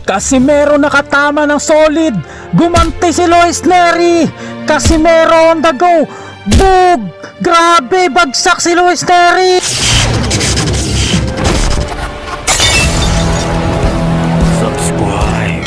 Casimero nakatama ng solid. Gumanti si Luis Neri. Casimero on the go. Bug! Grabe, bagsak si Luis Neri. Subscribe.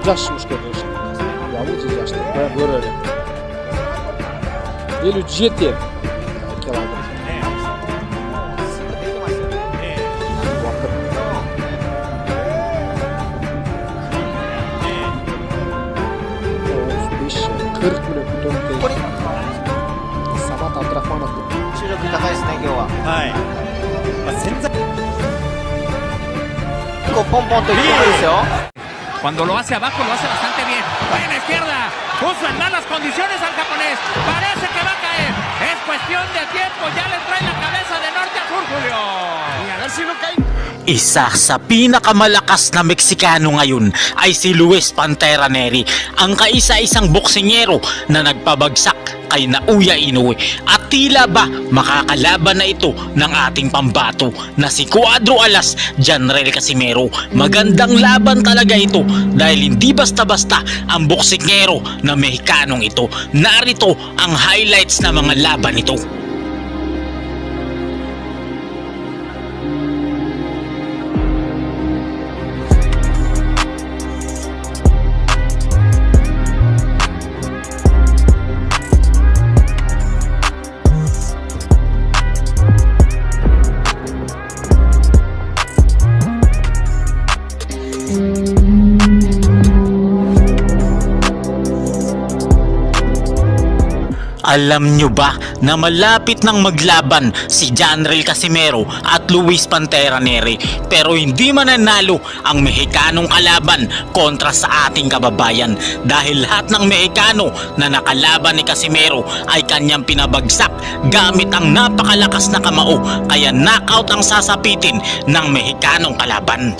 Yaşmış kardeşim. Ya bu yaşlı. Ben böyle. Ele jeter. Aquela água. Os bichos, 40 milhões de tonnes. Sabata Abdrahmanov. 注力高いですね、今日は。はい。潜在。結構ポンポンといってもいいですよ。 Cuando lo hace abajo lo hace bastante bien. Buena izquierda. Puso en malas condiciones al japonés. Parece que va a caer. Es cuestión de tiempo. Ya le trae la cabeza de norte a sur, Julio. Y a ver si no cae. Isa sa pinakamalakas na Meksikano ngayon ay si Luis Pantera Neri, ang kaisa-isang boksingero na nagpabagsak kay Naoya Inoue, at tila ba makakalaban na ito ng ating pambato na si Cuadro Alas Janrel Casimero. Magandang laban talaga ito dahil hindi basta-basta ang boksingero na Mexicanong ito. Narito ang highlights ng mga laban nito. Alam nyo ba na malapit nang maglaban si Janrel Casimero at Luis Pantera Neri, pero hindi mananalo ang Mexicanong kalaban kontra sa ating kababayan dahil lahat ng Mexicano na nakalaban ni Casimero ay kanyang pinabagsak gamit ang napakalakas na kamao, kaya knockout ang sasapitin ng Mexicanong kalaban.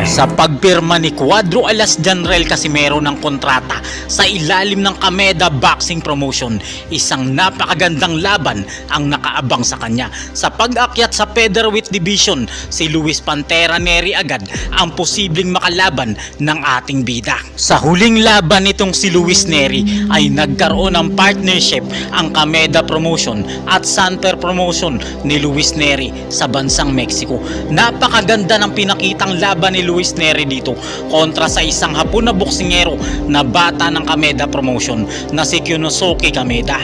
Sa pagpirma ni Cuadro Alas Janrel Casimero ng kontrata sa ilalim ng Kameda Boxing Promotion, isang napakagandang laban ang nakaabang sa kanya. Sa pag-akyat sa featherweight division, si Luis Pantera Neri agad ang posibleng makalaban ng ating bida. Sa huling laban nitong si Luis Neri ay nagkaroon ng partnership ang Kameda Promotion at Santer Promotion ni Luis Neri sa bansang Mexico. Napakaganda ng pinakitang laban ni Luis Neri dito kontra sa isang Hapon na boksingero na bata ng Kameda Promotion na si Kyunosuke Kameda.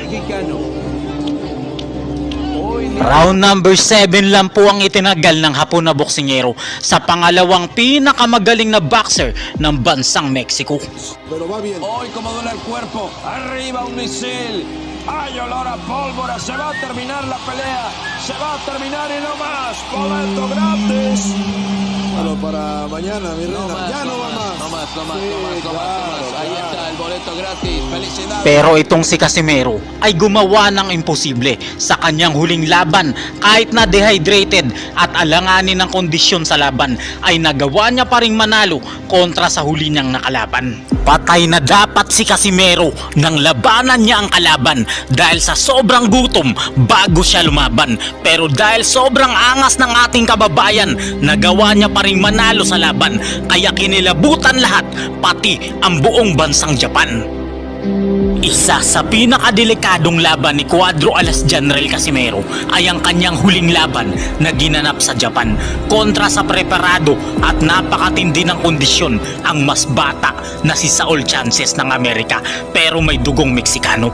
Round number 7 lang po ang itinagal ng Hapon na boksingero sa pangalawang pinakamagaling na boxer ng bansang Mexico. Hoy como duele el cuerpo, arriba un misil, hay olor a pólvora, se va a terminar la pelea, se va a terminar y no más, boleto gratis. Para mañana, mi reina. Ya no va más. No más. Ahí está el boleto gratis. Felicidades. Pero itong si Casimero ay gumawa ng imposible sa kanyang huling laban. Kahit na dehydrated at alanganin ng kondisyon sa laban ay nagawa niya pa ring manalo kontra sa huli niyang nakalaban. Patay na dapat si Casimero nang labanan niya ang kalaban dahil sa sobrang gutom bago siya lumaban. Pero dahil sobrang angas ng ating kababayan, nagawa niya pa ring manalo sa laban kaya kinilabutan lahat pati ang buong bansang Japan. Isa sa pinakadelikadong laban ni Cuadro Alas General Casimero ay ang kanyang huling laban na ginanap sa Japan kontra sa preparado at napakatindi ng kondisyon ang mas bata na si Saul Chances ng Amerika pero may dugong Meksikano.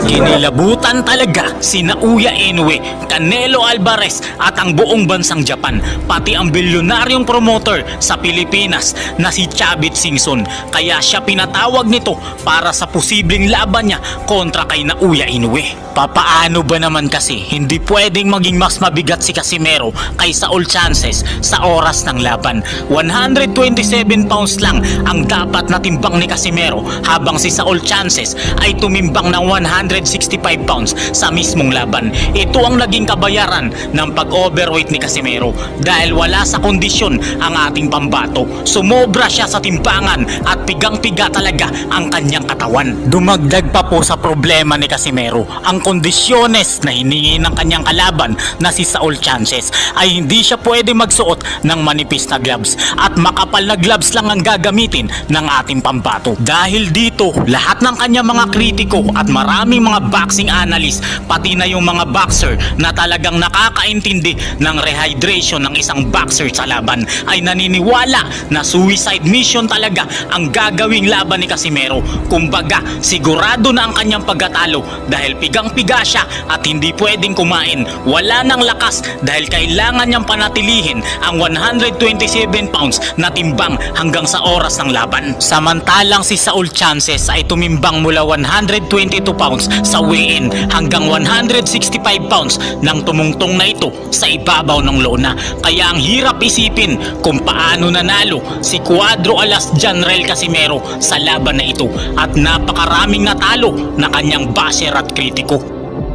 Kinilabutan talaga si Naoya Inoue, Canelo Alvarez at ang buong bansang Japan, pati ang bilyonaryong promoter sa Pilipinas na si Chavit Singson. Kaya siya pinatawag nito para sa posibleng laban niya kontra kay Naoya Inoue. Papaano ba naman kasi hindi pwedeng maging mas mabigat si Casimero kay Saul Chances sa oras ng laban? 127 pounds lang ang dapat na timbang ni Casimero habang si Saul Chances ay tumimbang ng 165 pounds sa mismong laban. Ito ang naging kabayaran ng pag-overweight ni Casimero dahil wala sa kondisyon ang ating pambato. Sumobra siya sa timbangan at pigang-piga talaga ang kanyang katawan. Dumagdag pa po sa problema ni Casimero ang kondisyones na hiningi ng kanyang kalaban na si Saul Chances ay hindi siya pwede magsuot ng manipis na gloves at makapal na gloves lang ang gagamitin ng ating pambato. Dahil dito, lahat ng kanyang mga kritiko at maraming mga boxing analyst pati na yung mga boxer na talagang nakakaintindi ng rehydration ng isang boxer sa laban ay naniniwala na suicide mission talaga ang gagawing laban ni Casimero. Kumbaga, sigurado na ang kanyang pagkatalo dahil pigang-piga siya at hindi pwedeng kumain. Wala nang lakas dahil kailangan niyang panatilihin ang 127 pounds na timbang hanggang sa oras ng laban. Samantalang si Saul Chances ay tumimbang mula 122 pounds sa weigh-in hanggang 165 pounds nang tumungtong na ito sa ibabaw ng lona. Kaya ang hirap isipin kung paano nanalo si Cuadro Alas General Casimero sa laban na ito at napakaraming natalo na kanyang basher at kritiko.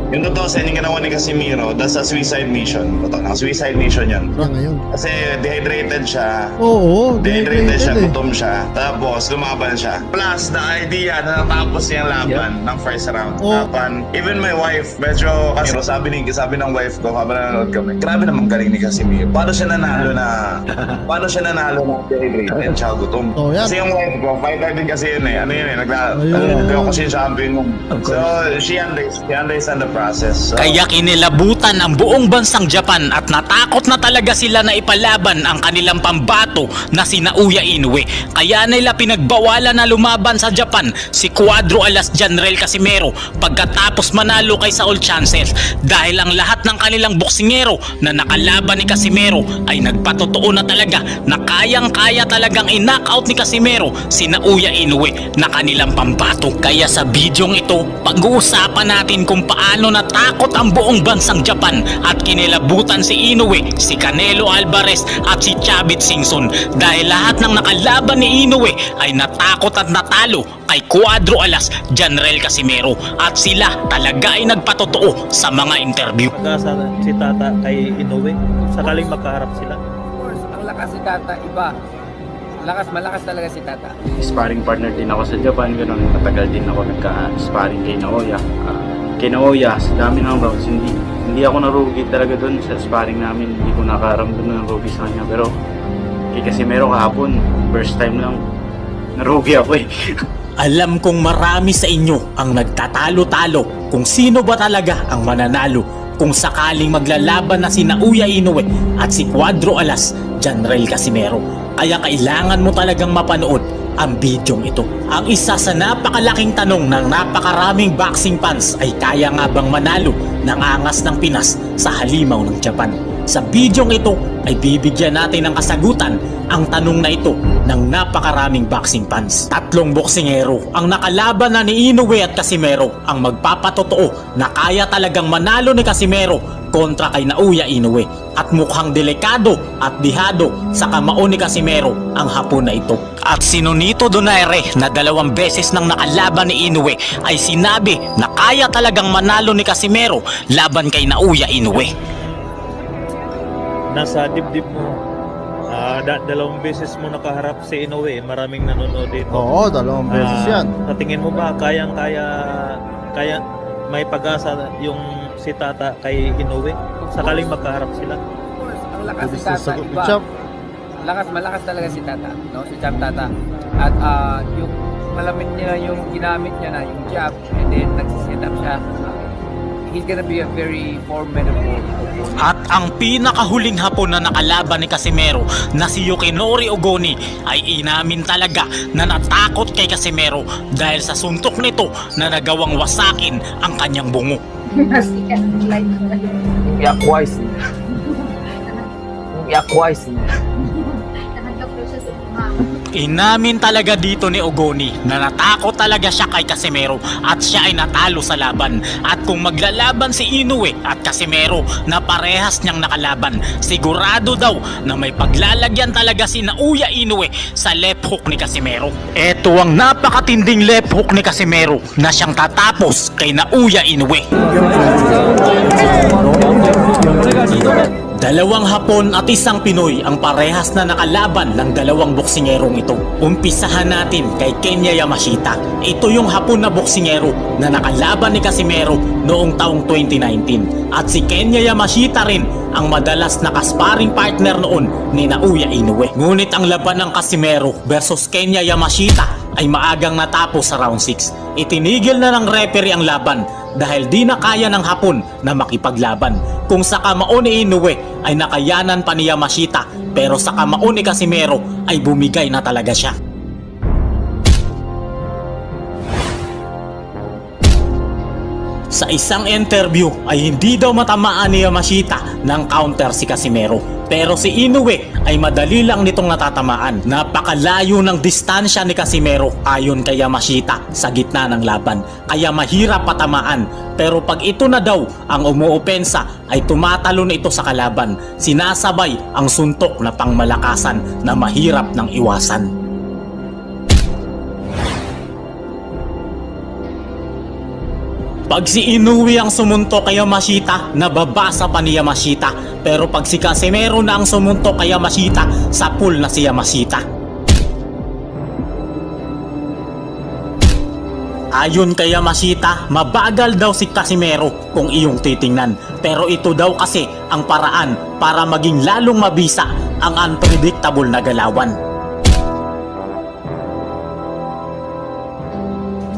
Yung totoo sa yung ginawa ni Casimero, that's a suicide mission. Totoo, suicide mission yun. ngayon. Kasi dehydrated siya. Oo, Dehydrated siya, eh. gutom siya. Tapos lumaban siya. Plus, the idea na natapos niya ang laban ng first round. Oh. Even my wife, medyo Casimero, sabi ng wife ko habang nanonood kami, grabe naman galing ni Casimero. Paano siya nanalo na dehydrated siya gutom? Oh, yan. Kasi yung wife ko, fighter din kasi yun eh. Ano yun eh, Ayun. kasi yung champion mo. So, she understand the process. So, Kaya kinilabutan ang buong bansang Japan at natakot na talaga sila na ipalaban ang kanilang pambato na si Naoya Inoue. Kaya nila pinagbawalan na lumaban sa Japan si Cuadro Alas General Casimero pagkatapos manalo kay Saul Chances dahil ang lahat ng kanilang boksingero na nakalaban ni Casimero ay nagpatotoo na talaga na kayang-kaya talagang i-knockout ni Casimero si Naoya Inoue na kanilang pambato. Kaya sa bidyong ito, pag-uusapan natin kung paano natakot ang buong bansang Japan at kinilabutan si Inoue, si Canelo Alvarez at si Chavit Singson dahil lahat ng nakalaban ni Inoue ay natakot at natalo kay Cuadro Alas General Casimero at sila talaga ay nagpatotoo sa mga interview. Sa si Tata kay Inoue, sakaling makaharap sila. Of course, ang lakas si Tata iba. Malakas talaga si Tata. Sparring partner din ako sa Japan, ganun. Matagal din ako nagka-sparring kay Naoya. Kay Naoya, sa dami ng rounds, hindi ako narugi talaga doon sa sparring namin. Hindi ko nakaramdam ng rugi sa kanya. Pero kay Casimero kahapon, first time lang, narugi ako eh. Alam kong marami sa inyo ang nagtatalo-talo kung sino ba talaga ang mananalo kung sakaling maglalaban na si Naoya Inoue at si Cuadro Alas General Casimero. Kaya kailangan mo talagang mapanood ang bidyong ito. Ang isa sa napakalaking tanong ng napakaraming boxing fans ay kaya nga bang manalo ng angas ng Pinas sa halimaw ng Japan? Sa bidyong ito ay bibigyan natin ng kasagutan ang tanong na ito ng napakaraming boxing fans. 3 boksingero ang nakalaban na ni Inoue at Casimero ang magpapatotoo na kaya talagang manalo ni Casimero kontra kay Naoya Inoue. At mukhang delikado at dihado sa kamao ni Casimero ang hapon na ito. At si Nonito Donaire na 2 beses nang nakalaban ni Inoue ay sinabi na kaya talagang manalo ni Casimero laban kay Naoya Inoue. Nasa dibdib mo. 2 beses mo nakaharap si Inoue. Maraming nanonood dito. Oo, 2 beses yan. Sa tingin mo ba kaya may pag-asa yung si Tata kay Inoue sakaling magkaharap sila? Of course, ang lakas si Bilis na Tata, sagot ni iba. Champ. Malakas talaga si Tata, no? Si Champ Tata. At yung malamit niya yung ginamit niya na yung jab, and then nagsiset up siya. He's gonna be a very formidable opponent. At ang pinakahuling hapon na nakalaban ni Casimero na si Yukinori Ogoni ay inamin talaga na natakot kay Casimero dahil sa suntok nito na nagawang wasakin ang kanyang bungo. Inamin talaga dito ni Ogoni na natakot talaga siya kay Casimero at siya ay natalo sa laban. At kung maglalaban si Inoue at Casimero na parehas niyang nakalaban, sigurado daw na may paglalagyan talaga si Naoya Inoue sa left hook ni Casimero. Ito ang napakatinding left hook ni Casimero na siyang tatapos kay Naoya Inoue. 2 Hapon at 1 Pinoy ang parehas na nakalaban ng 2 boksingerong ito. Umpisahan natin kay Kenya Yamashita. Ito yung Hapon na boksingero na nakalaban ni Casimero noong taong 2019. At si Kenya Yamashita rin ang madalas na kasparing partner noon ni Naoya Inoue. Ngunit ang laban ng Casimero versus Kenya Yamashita ay maagang natapos sa round 6. Itinigil na ng referee ang laban dahil di na kaya ng Hapon na makipaglaban. Kung sa kamao ni Inoue ay nakayanan pa ni Yamashita, pero sa kamao ni Casimero ay bumigay na talaga siya. Sa isang interview ay hindi daw matamaan ni Yamashita ng counter si Casimero. Pero si Inoue ay madali lang nitong natatamaan. Napakalayo ng distansya ni Casimero ayon kay Yamashita sa gitna ng laban. Kaya mahirap patamaan. Pero pag ito na daw ang umuopensa ay tumatalo na ito sa kalaban. Sinasabay ang suntok na pangmalakasan na mahirap ng iwasan. Pag si Inoue ang sumuntok kay Yamashita, nababasa pa ni Yamashita. Pero pag si Casimero na ang sumuntok kay Yamashita, sapul na si Yamashita. Ayon kay Yamashita, mabagal daw si Casimero kung iyong titingnan. Pero ito daw kasi ang paraan para maging lalong mabisa ang unpredictable na galawan.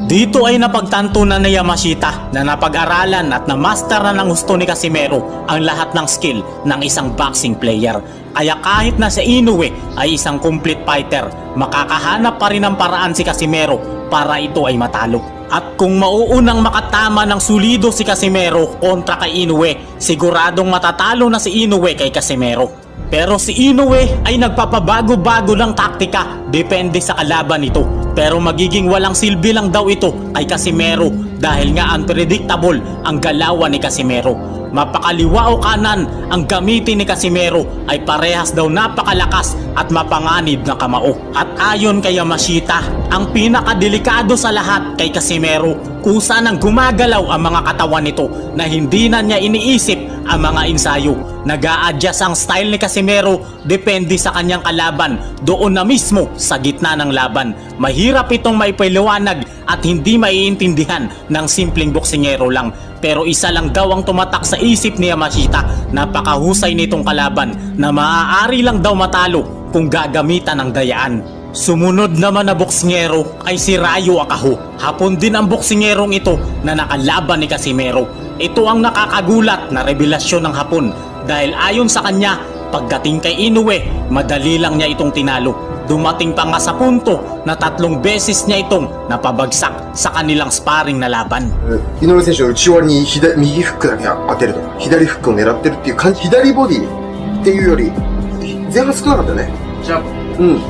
Dito ay napagtanto na ni Yamashita na napag-aralan at na-master na ng gusto ni Casimero ang lahat ng skill ng isang boxing player. Kaya kahit na si Inoue ay isang complete fighter, makakahanap pa rin ng paraan si Casimero para ito ay matalo. At kung mauunang makatama ng sulido si Casimero kontra kay Inoue, siguradong matatalo na si Inoue kay Casimero. Pero si Inoue ay nagpapabago-bago ng taktika depende sa kalaban nito. Pero magiging walang silbi lang daw ito kay Casimero dahil nga unpredictable ang galawan ni Casimero. Mapakaliwa o kanan ang gamitin ni Casimero ay parehas daw napakalakas at mapanganib na kamao. At ayon kay Yamashita, ang pinakadelikado sa lahat kay Casimero kung saan ang gumagalaw ang mga katawan nito na hindi na niya iniisip ang mga ensayo. Nag-a-adjust ang style ni Casimero depende sa kanyang kalaban doon na mismo sa gitna ng laban. Mahirap itong maipaliwanag at hindi maiintindihan ng simpleng boksingero lang. Pero isa lang daw ang tumatak sa isip ni Yamashita, napakahusay nitong kalaban na maaari lang daw matalo kung gagamitan ng dayaan. Sumunod naman na boksingero ay si Ryo Akaho. Hapon din ang boksingerong ito na nakalaban ni Casimero. Ito ang nakakagulat na revelasyon ng Hapon dahil ayon sa kanya, pagdating kay Inoue, madali lang niya itong tinalo. Dumating pa nga sa punto na 3 beses niya itong napabagsak sa kanilang sparring na laban. 井上選手の内割りに右フックだけが当てると。左フックを狙ってるっていう感じ。左ボディっていうより、前半少なかったよね。ジャブ。うん。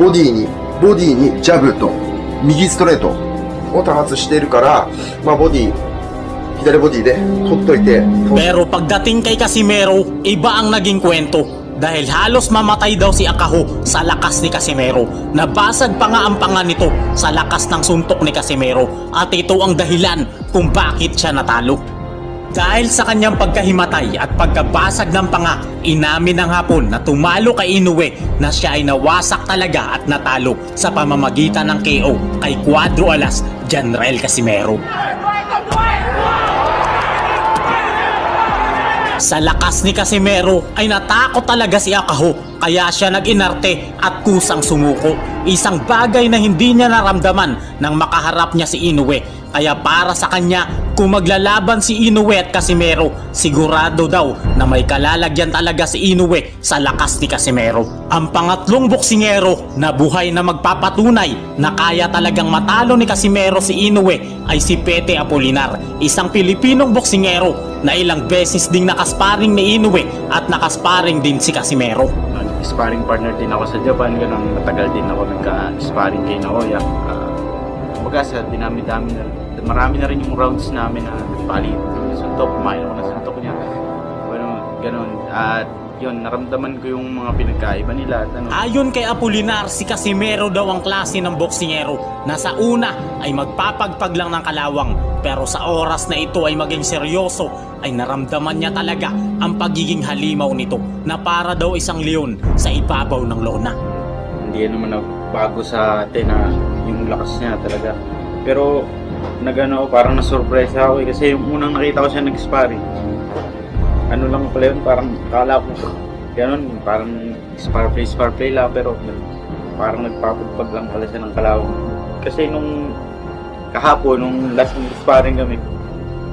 ボディにジャブと、右ストレートを多発しているから、まあ左ボディで取っといて。 Pero pagdating kay Casimero, iba ang naging kwento. Dahil halos mamatay daw si Akaho sa lakas ni Casimero. Nabasag pa nga ang panga nito sa lakas ng suntok ni Casimero. At ito ang dahilan kung bakit siya natalo. Dahil sa kanyang pagkahimatay at pagkabasag ng panga, inamin ng hapon na tumalo kay Inoue na siya ay nawasak talaga at natalo sa pamamagitan ng KO kay Cuadro Alas Janrel Casimero. Sa lakas ni Casimero ay natakot talaga si Akaho kaya siya nag-inarte at kusang sumuko. Isang bagay na hindi niya naramdaman nang makaharap niya si Inoue. Kaya para sa kanya, kung maglalaban si Inoue at Casimero, sigurado daw na may kalalagyan talaga si Inoue sa lakas ni Casimero. Ang pangatlong boksingero na buhay na magpapatunay na kaya talagang matalo ni Casimero si Inoue ay si Pete Apolinar, isang Pilipinong boksingero na ilang beses ding nakasparing ni Inoue at nakasparing din si Casimero. Sparring partner din ako sa Japan, ganun, matagal din ako nagka-sparring kay Naoya. Kumbaga sa dinami-dami na, marami na rin yung rounds namin na nagpalit. Suntok, kumain ako ng suntok niya. Ganun. At yun, naramdaman ko yung mga pinagkaiba nila. At ano. Ayon kay Apolinar, si Casimero daw ang klase ng boksingero na sa una ay magpapagpag lang ng kalawang, pero sa oras na ito ay maging seryoso ay naramdaman niya talaga ang pagiging halimaw nito na para daw isang leon sa ibabaw ng lona. Hindi naman bago sa atin na yung lakas niya talaga. Pero nagano, parang nasurpresa ako kasi yung unang nakita ko siya nag-sparring. Ano lang pala yun, parang kala ko ganun, parang spar play lang, pero parang nagpapagpag lang pala siya ng kalawang. Kasi nung kahapon, nung last sparring kami,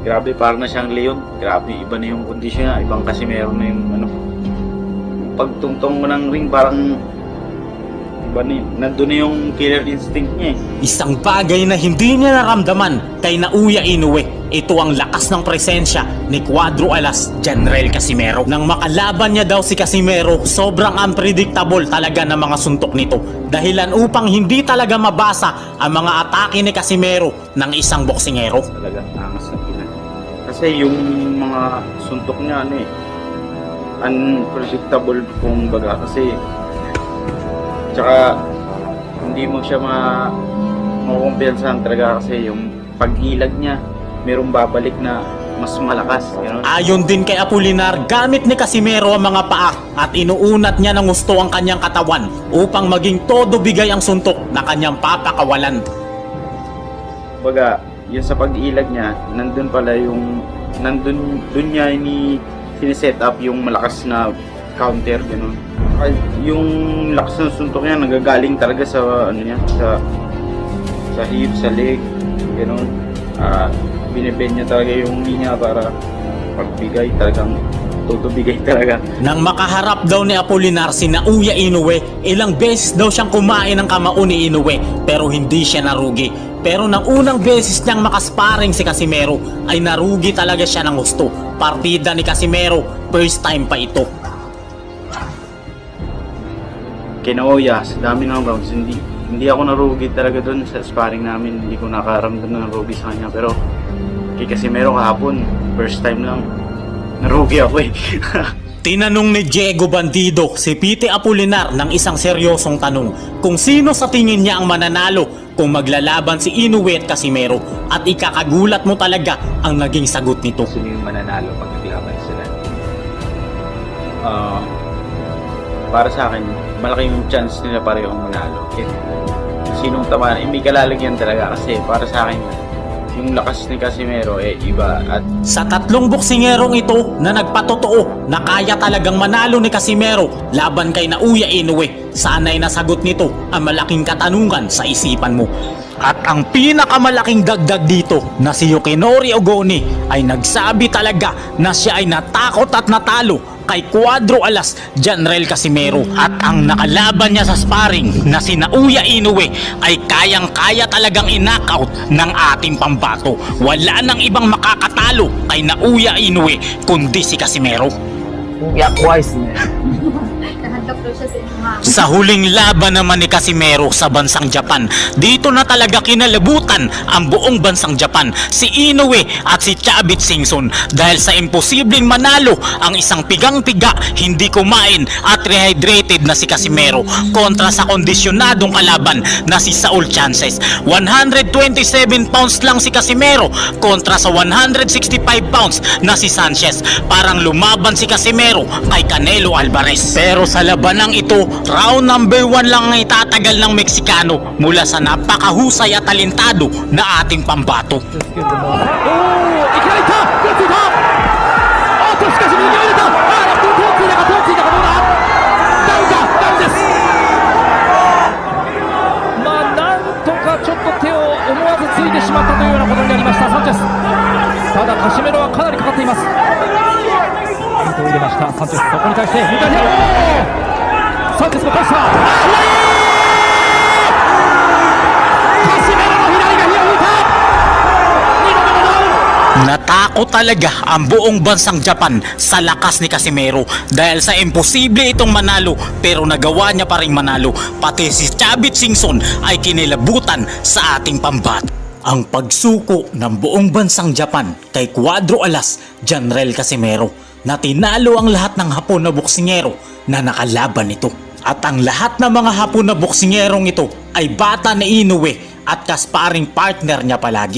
grabe, parang na siyang leon. Grabe, iba na yung kondisyon niya, ibang Casimero na yung ano. Pagtungtong mo ng ring, parang nandun na yung killer instinct niya eh. Isang bagay na hindi niya naramdaman kay Naoya Inoue, ito ang lakas ng presensya ni Cuadro Alas Janrel Casimero. Nang makalaban niya daw si Casimero, sobrang unpredictable talaga ng mga suntok nito. Dahilan upang hindi talaga mabasa ang mga atake ni Casimero ng isang boksingero. Talaga, angas na pila. Kasi yung mga suntok niya, ano eh, unpredictable kung baga. Kasi tsaka hindi mo siya makukumpiyansahan talaga kasi yung pag-ilag niya merong babalik na mas malakas. Ganun. Ayon din kay Apolinar, gamit ni Casimero ang mga paa at inuunat niya ng gusto ang kanyang katawan upang maging todo bigay ang suntok na kanyang papakawalan. Baga, yun sa pag-ilag niya, nandun pala yung dun niya siniset up yung malakas na counter, gano'n. Yung lakas ng suntok niya nagagaling talaga sa ano niya, sa hip, sa leg, gano'n. Binibend niya talaga yung niya para pagbigay, talagang tutubigay talaga. Nang makaharap daw ni Apolinar si Naoya Inoue, ilang beses daw siyang kumain ng kamao ni Inoue pero hindi siya narugi. Pero nang unang beses niyang makasparing si Casimero ay narugi talaga siya ng gusto. Partida ni Casimero, first time pa ito. Kinaoya, sa dami ng rounds, hindi ako narugi talaga doon sa sparring namin. Hindi ko nakaramdam na narugi sa kanya. Pero kay Casimero kahapon, first time lang narugi ako eh. Tinanong ni Diego Bandido si Pete Apolinar ng isang seryosong tanong kung sino sa tingin niya ang mananalo kung maglalaban si Inoue at Casimero, at ikakagulat mo talaga ang naging sagot nito. Sino yung mananalo pag naglaban sila? Para sa akin, malaking chance nila parehong manalo. Sinong tamaan, may kalalagyan talaga kasi para sa akin, yung lakas ni Casimero iba. At sa 3 boksingerong ito na nagpatotoo na kaya talagang manalo ni Casimero laban kay Naoya Inoue, sana'y nasagot nito ang malaking katanungan sa isipan mo. At ang pinakamalaking dagdag dito na si Yukinori Ogoni ay nagsabi talaga na siya ay natakot at natalo kay Cuadro Alas Janrel Casimero. At ang nakalaban niya sa sparring na si Naoya Inoue ay kayang-kaya talagang in-knockout ng ating pambato. Wala nang ibang makakatalo kay Naoya Inoue kundi si Casimero. Sa huling laban naman ni Casimero sa bansang Japan, dito na talaga kinalabutan ang buong bansang Japan, si Inoue at si Chavit Singson, dahil sa imposibleng manalo ang isang pigang-piga, hindi kumain at rehydrated na si Casimero kontra sa kondisyonadong kalaban na si Saul Chances. 127 pounds lang si Casimero kontra sa 165 pounds na si Sanchez. Parang lumaban si Casimero kay Canelo Alvarez. Pero sa labanang ito, round number 1 lang ang itatagal ng Meksikano mula sa napakahusay at talentado na ating pambato. Natakot talaga ang buong bansang Japan sa lakas ni Casimero dahil sa imposible itong manalo, pero nagawa niya pa rin manalo. Pati si Chavit Singson ay kinilabutan sa ating pambato. Ang pagsuko ng buong bansang Japan kay Cuadro Alas Janrel Casimero na tinalo ang lahat ng Hapon na boksingero na nakalaban nito. At ang lahat ng mga Hapon na boksingerong ito ay bata na Inoue at kasparing partner niya palagi.